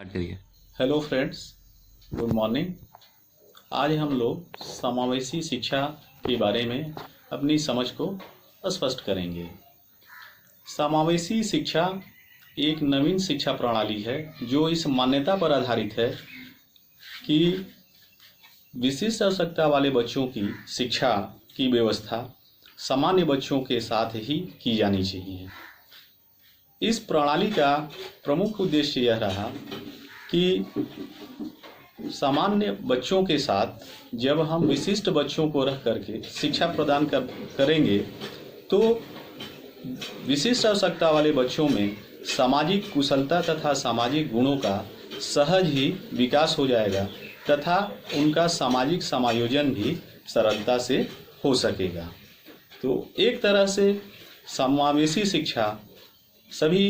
Start करिए। Hello friends, good morning. आज हम लोग समावेशी शिक्षा के बारे में अपनी समझ को स्पष्ट करेंगे। समावेशी शिक्षा एक नवीन शिक्षा प्रणाली है जो इस मान्यता पर आधारित है कि विशिष्ट आवश्यकता वाले बच्चों की शिक्षा की व्यवस्था सामान्य बच्चों के साथ ही की जानी चाहिए। इस प्रणाली का प्रमुख उद्देश्य यह रहा कि सामान्य बच्चों के साथ जब हम विशिष्ट बच्चों को रख करके शिक्षा प्रदान करेंगे तो विशिष्ट आवश्यकता वाले बच्चों में सामाजिक कुशलता तथा सामाजिक गुणों का सहज ही विकास हो जाएगा तथा उनका सामाजिक समायोजन भी सरलता से हो सकेगा। तो एक तरह से समावेशी शिक्षा सभी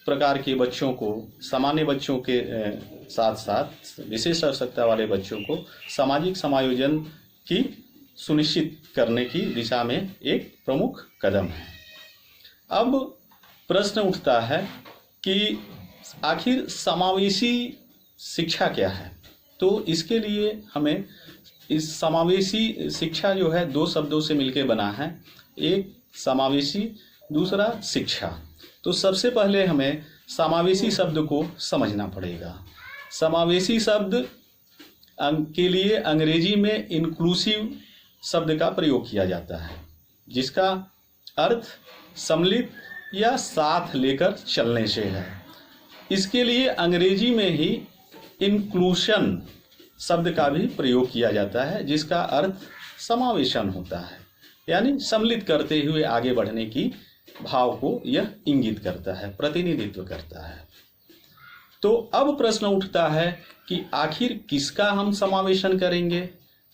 प्रकार के बच्चों को, सामान्य बच्चों के साथ साथ विशेष आवश्यकता वाले बच्चों को सामाजिक समायोजन की सुनिश्चित करने की दिशा में एक प्रमुख कदम है। अब प्रश्न उठता है कि आखिर समावेशी शिक्षा क्या है। तो इसके लिए हमें इस समावेशी शिक्षा जो है दो शब्दों से मिलकर बना है, एक समावेशी, दूसरा शिक्षा। तो सबसे पहले हमें समावेशी शब्द को समझना पड़ेगा। समावेशी शब्द के लिए अंग्रेजी में इंक्लूसिव शब्द का प्रयोग किया जाता है, जिसका अर्थ सम्मिलित या साथ लेकर चलने से है। इसके लिए अंग्रेजी में ही इंक्लूशन शब्द का भी प्रयोग किया जाता है, जिसका अर्थ समावेशन होता है, यानी सम्मिलित करते हुए आगे बढ़ने की भाव को यह इंगित करता है, प्रतिनिधित्व करता है। तो अब प्रश्न उठता है कि आखिर किसका हम समावेशन करेंगे।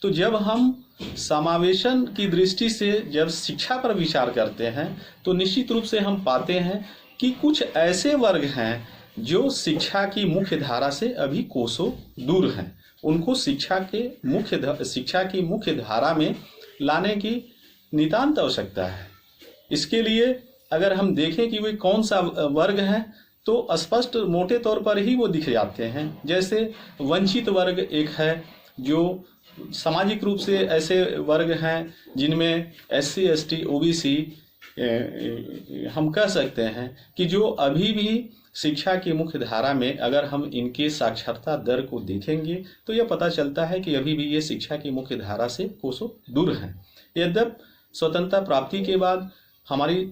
तो जब हम समावेशन की दृष्टि से जब शिक्षा पर विचार करते हैं तो निश्चित रूप से हम पाते हैं कि कुछ ऐसे वर्ग हैं जो शिक्षा की मुख्य धारा से अभी कोसों दूर हैं। उनको शिक्षा की मुख्य धारा में लाने की नितांत आवश्यकता है। इसके लिए अगर हम देखें कि वे कौन सा वर्ग है तो स्पष्ट मोटे तौर पर ही वो दिख जाते हैं। जैसे वंचित वर्ग एक है, जो सामाजिक रूप से ऐसे वर्ग हैं जिनमें SC, ST, OBC हम कह सकते हैं कि जो अभी भी शिक्षा की मुख्य धारा में अगर हम इनके साक्षरता दर को देखेंगे तो यह पता चलता है कि अभी भी ये शिक्षा की मुख्य धारा से कोसों दूर हैं। यद्यपि स्वतंत्रता प्राप्ति के बाद हमारी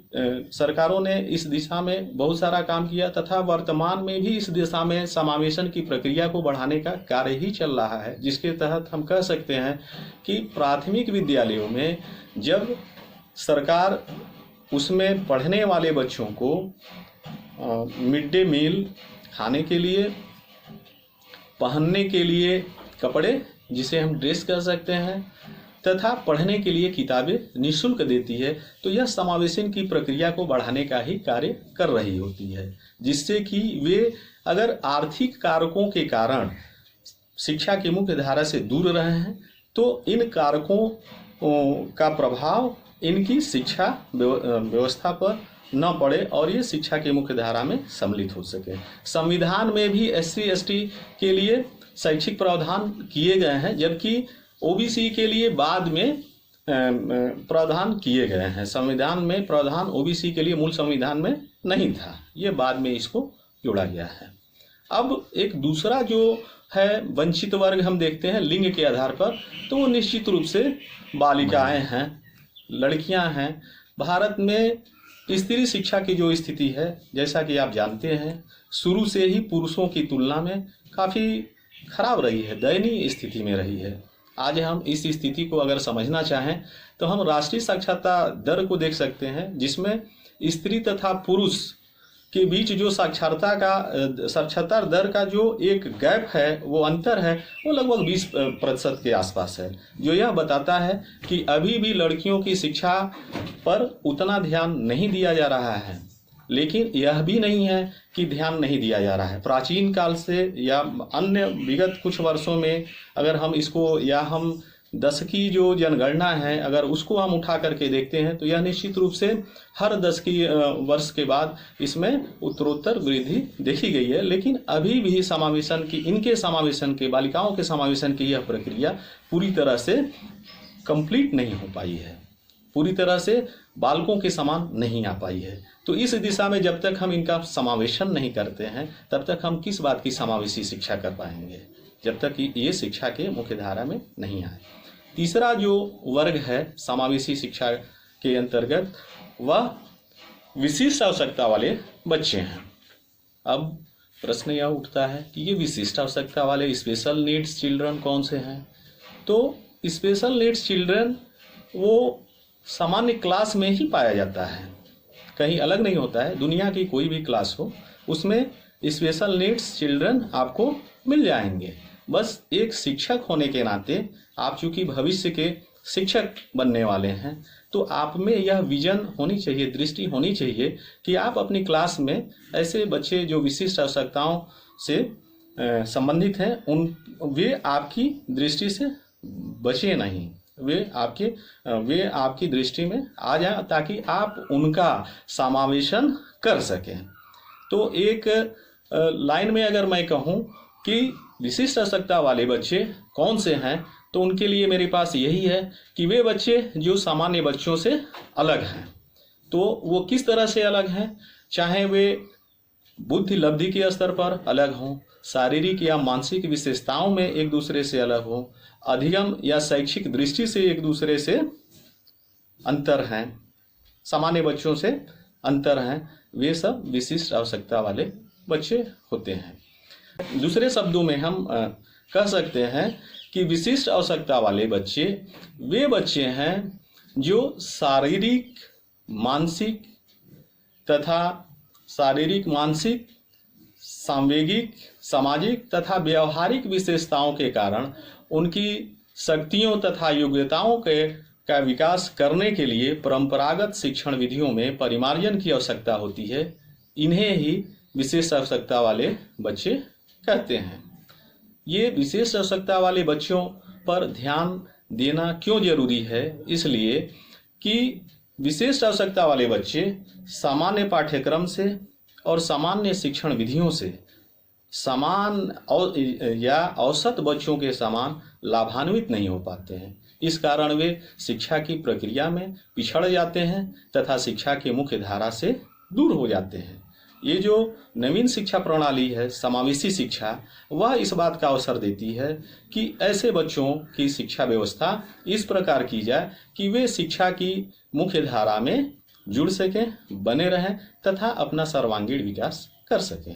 सरकारों ने इस दिशा में बहुत सारा काम किया तथा वर्तमान में भी इस दिशा में समावेशन की प्रक्रिया को बढ़ाने का कार्य ही चल रहा है, जिसके तहत हम कह सकते हैं कि प्राथमिक विद्यालयों में जब सरकार उसमें पढ़ने वाले बच्चों को मिड डे मील खाने के लिए, पहनने के लिए कपड़े जिसे हम ड्रेस कह सकते हैं तथा पढ़ने के लिए किताबें निःशुल्क देती है, तो यह समावेशन की प्रक्रिया को बढ़ाने का ही कार्य कर रही होती है, जिससे कि वे अगर आर्थिक कारकों के कारण शिक्षा की मुख्य धारा से दूर रहे हैं तो इन कारकों का प्रभाव इनकी शिक्षा व्यवस्था पर न पड़े और ये शिक्षा की मुख्य धारा में सम्मिलित हो सके। संविधान में भी SC, ST के लिए शैक्षिक प्रावधान किए गए हैं, जबकि OBC के लिए बाद में प्रावधान किए गए हैं। संविधान में प्रावधान OBC के लिए मूल संविधान में नहीं था, ये बाद में इसको जोड़ा गया है। अब एक दूसरा जो है वंचित वर्ग हम देखते हैं लिंग के आधार पर, तो वो निश्चित रूप से बालिकाएं हैं, लड़कियां हैं। भारत में स्त्री शिक्षा की जो स्थिति है, जैसा कि आप जानते हैं, शुरू से ही पुरुषों की तुलना में काफ़ी खराब रही है, दयनीय स्थिति में रही है। आज हम इस स्थिति को अगर समझना चाहें तो हम राष्ट्रीय साक्षरता दर को देख सकते हैं, जिसमें स्त्री तथा पुरुष के बीच जो साक्षरता दर का जो एक गैप है, वो अंतर है, वो लगभग 20% के आसपास है, जो यह बताता है कि अभी भी लड़कियों की शिक्षा पर उतना ध्यान नहीं दिया जा रहा है। लेकिन यह भी नहीं है कि ध्यान नहीं दिया जा रहा है। प्राचीन काल से या अन्य विगत कुछ वर्षों में अगर हम इसको या हम दशकी जो जनगणना है, अगर उसको हम उठा करके देखते हैं तो यह निश्चित रूप से हर दशकी वर्ष के बाद इसमें उत्तरोत्तर वृद्धि देखी गई है। लेकिन अभी भी इनके समावेशन के, बालिकाओं के समावेशन की यह प्रक्रिया पूरी तरह से कंप्लीट नहीं हो पाई है, पूरी तरह से बालकों के समान नहीं आ पाई है। तो इस दिशा में जब तक हम इनका समावेशन नहीं करते हैं तब तक हम किस बात की समावेशी शिक्षा कर पाएंगे, जब तक ये शिक्षा के मुख्य धारा में नहीं आए। तीसरा जो वर्ग है समावेशी शिक्षा के अंतर्गत, वह विशिष्ट आवश्यकता वाले बच्चे हैं। अब प्रश्न यह उठता है कि ये विशिष्ट आवश्यकता वाले स्पेशल नीड्स चिल्ड्रन कौन से हैं? तो स्पेशल नीड्स चिल्ड्रन वो सामान्य क्लास में ही पाया जाता है, कहीं अलग नहीं होता है। दुनिया की कोई भी क्लास हो उसमें स्पेशल नीड्स चिल्ड्रन आपको मिल जाएंगे। बस एक शिक्षक होने के नाते, आप चूंकि भविष्य के शिक्षक बनने वाले हैं, तो आप में यह विजन होनी चाहिए, दृष्टि होनी चाहिए कि आप अपनी क्लास में ऐसे बच्चे जो विशिष्ट आवश्यकताओं से संबंधित हैं, वे आपकी दृष्टि से बचे नहीं, वे आपकी दृष्टि में आ जाए ताकि आप उनका समावेशन कर सकें। तो एक लाइन में अगर मैं कहूँ कि विशिष्ट आवश्यकता वाले बच्चे कौन से हैं, तो उनके लिए मेरे पास यही है कि वे बच्चे जो सामान्य बच्चों से अलग हैं। तो वो किस तरह से अलग हैं? चाहे वे बुद्धि लब्धि के स्तर पर अलग हों, शारीरिक या मानसिक विशेषताओं में एक दूसरे से अलग हों, अधिगम या शैक्षिक दृष्टि से एक दूसरे से अंतर हैं, सामान्य बच्चों से अंतर हैं, वे सब विशिष्ट आवश्यकता वाले बच्चे होते हैं। दूसरे शब्दों में हम कह सकते हैं कि विशिष्ट आवश्यकता वाले बच्चे वे बच्चे हैं जो शारीरिक, मानसिक, सांवेगिक, सामाजिक तथा व्यवहारिक विशेषताओं के कारण उनकी शक्तियों तथा योग्यताओं का विकास करने के लिए परंपरागत शिक्षण विधियों में परिमार्जन की आवश्यकता होती है। इन्हें ही विशेष आवश्यकता वाले बच्चे कहते हैं। ये विशेष आवश्यकता वाले बच्चों पर ध्यान देना क्यों जरूरी है? इसलिए कि विशेष आवश्यकता वाले बच्चे सामान्य पाठ्यक्रम से और सामान्य शिक्षण विधियों से समान या औसत बच्चों के समान लाभान्वित नहीं हो पाते हैं। इस कारण वे शिक्षा की प्रक्रिया में पिछड़ जाते हैं तथा शिक्षा के मुख्य धारा से दूर हो जाते हैं। ये जो नवीन शिक्षा प्रणाली है, समावेशी शिक्षा, वह इस बात का अवसर देती है कि ऐसे बच्चों की शिक्षा व्यवस्था इस प्रकार की जाए कि वे शिक्षा की मुख्य धारा में जुड़ सकें, बने रहें तथा अपना सर्वांगीण विकास कर सकें।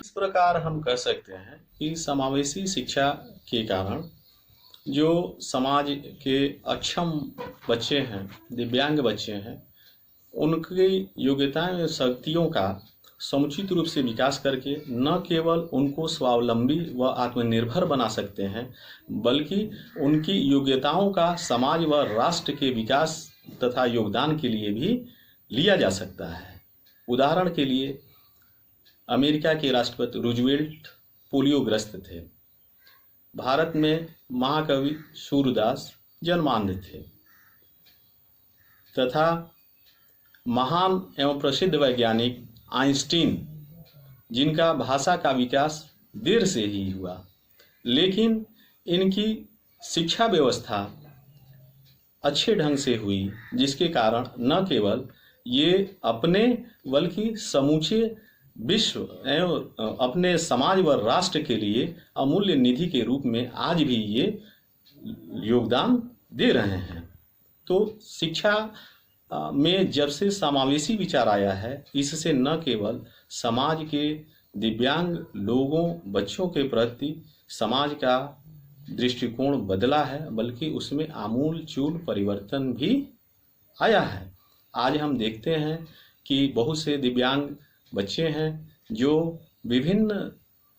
इस प्रकार हम कह सकते हैं कि समावेशी शिक्षा के कारण जो समाज के अक्षम बच्चे हैं, दिव्यांग बच्चे हैं, उनकी योग्यताएं और शक्तियों का समुचित रूप से विकास करके न केवल उनको स्वावलंबी व आत्मनिर्भर बना सकते हैं, बल्कि उनकी योग्यताओं का समाज व राष्ट्र के विकास तथा योगदान के लिए भी लिया जा सकता है। उदाहरण के लिए अमेरिका के राष्ट्रपति रूजवेल्ट पोलियोग्रस्त थे। भारत में महाकवि सूरदास जन्मांध थे तथा महान एवं प्रसिद्ध वैज्ञानिक आइंस्टीन, जिनका भाषा का विकास देर से ही हुआ, लेकिन इनकी शिक्षा व्यवस्था अच्छे ढंग से हुई, जिसके कारण न केवल ये अपने बल्कि समूचे विश्व एवं अपने समाज व राष्ट्र के लिए अमूल्य निधि के रूप में आज भी ये योगदान दे रहे हैं। तो शिक्षा में जब से समावेशी विचार आया है, इससे न केवल समाज के दिव्यांग लोगों, बच्चों के प्रति समाज का दृष्टिकोण बदला है, बल्कि उसमें आमूल-चूल परिवर्तन भी आया है। आज हम देखते हैं कि बहुत से दिव्यांग बच्चे हैं जो विभिन्न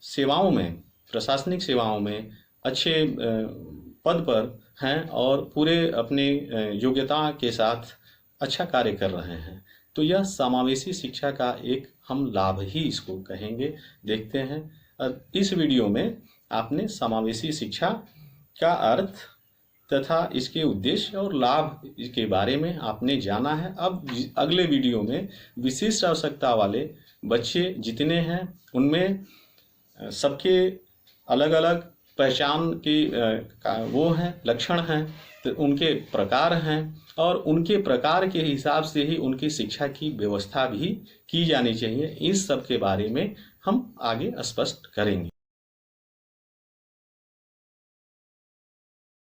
सेवाओं में, प्रशासनिक सेवाओं में अच्छे पद पर हैं और पूरे अपने योग्यता के साथ अच्छा कार्य कर रहे हैं। तो यह समावेशी शिक्षा का एक हम लाभ ही इसको कहेंगे। देखते हैं इस वीडियो में आपने समावेशी शिक्षा का अर्थ तथा इसके उद्देश्य और लाभ के बारे में आपने जाना है। अब अगले वीडियो में विशिष्ट आवश्यकता वाले बच्चे जितने हैं उनमें सबके अलग अलग पहचान की वो हैं, लक्षण हैं, तो उनके प्रकार हैं और उनके प्रकार के हिसाब से ही उनकी शिक्षा की व्यवस्था भी की जानी चाहिए। इस सब के बारे में हम आगे स्पष्ट करेंगे।